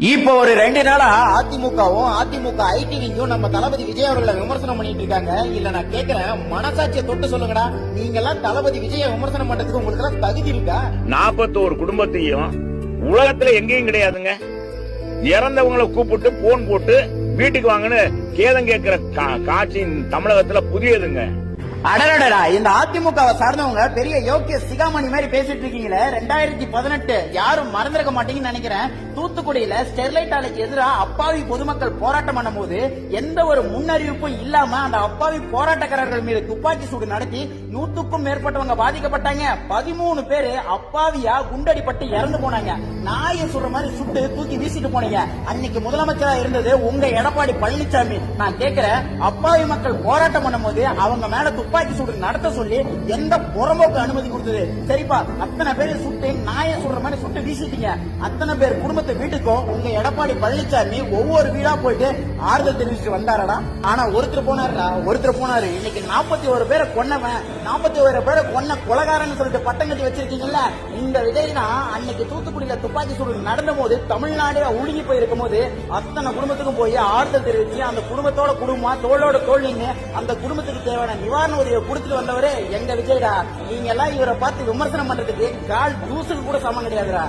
இப்ப ஒரு 2 நாளா அதிமுகவும் அதிமுக ஐடிவிக்கும் நம்ம தளபதி விஜய் அவர்களை விமர்சனம் பண்ணிட்டு இருக்காங்க. இல்ல நான் கேக்குறேன், மனசாட்சியை தொட்டு சொல்லுங்கடா, நீங்க எல்லாம் தளபதி விஜய விமர்சனம் பண்றதுக்கு உங்களுக்கு எல்லாம் தகுதி இருக்கா? 41 குடும்பத்தையும் உலகத்துல எங்கேயும் கிடையாதுங்க. இறந்தவங்களை கூப்பிட்டு போன் போட்டு வீட்டுக்கு வாங்கன்னு கேதம் கேட்கிற காட்சி தமிழகத்துல புதியதுங்க. அடடடா, இந்த அதிமுகவை சார்ந்தவங்க பெரிய யோக்கிய சிகாமணி மாதிரி பேசிட்டு இருக்கீங்களே. 2018 யாரும் மறந்திருக்க மாட்டீங்கன்னு நினைக்கிறேன். தூத்துக்குடியில ஸ்டெர்லைட் ஆலைக்கு எதிராக அப்பாவி பொதுமக்கள் போராட்டம் பண்ணும்போது எந்த ஒரு முன்னறிவிப்பும் இல்லாம அந்த அப்பாவி போராட்டக்காரர்கள் மீது துப்பாக்கி சூடு நடத்தி 100க்கும் மேற்பட்டவங்க பாதிக்கப்பட்டாங்க. 13 பேரு அப்பாவியா குண்டடிப்பட்டு இறந்து போனாங்க. நாயை சொல்ற மாதிரி சுட்டு தூக்கி வீசிட்டு போனீங்க. அன்னைக்கு முதலமைச்சரா இருந்தது உங்க எடப்பாடி பழனிசாமி. நான் கேட்கிறேன், அப்பாவி மக்கள் போராட்டம் பண்ணும்போது அவங்க மேல துப்பாக்கி சூடு நடத்த சொல்லி எந்த புறம்போக்கு அனுமதி கொடுத்தது? சரிப்பா, அத்தனை பேரை சுட்டு நாயை சொல்ற மாதிரி சுட்டு வீசிட்டீங்க. அத்தனை பேர் குடும்பத்தை வீட்டுக்கும் உங்க எடப்பாடி பழனிசாமி ஒவ்வொரு வீடா போயிட்டு ஆறுதல் தெரிவிச்சுட்டு வந்தாரடா. ஆனா ஒருத்தர் போனாரு. இன்னைக்கு 41 பேரை கொன்னவன், 41 பேரை கொன்ன கொலகாரன்னு சொல்லிட்டு பட்டம் கட்டி வச்சிருக்கீங்கல்ல. இந்த விஜய் தான் அன்னைக்கு தூத்துக்குடியில துப்பாக்கி சூடு நடந்த போது தமிழ்நாடு ஒழுங்கி போயிருக்கும் போது அத்தனை குடும்பத்துக்கும் போய் ஆறுதல் தெரிவிச்சு அந்த குடும்பத்தோட குடும்பமா தோளோட தோல் நின்று அந்த குடும்பத்துக்கு தேவையான நிவாரண உதவியை கொடுத்துட்டு வந்தவரு எங்க விஜய்டா. நீங்க எல்லாம் இவரை பார்த்து விமர்சனம் பண்றதுக்கு கால் தூசுக்கு கூட சமம் கிடையாதுடா.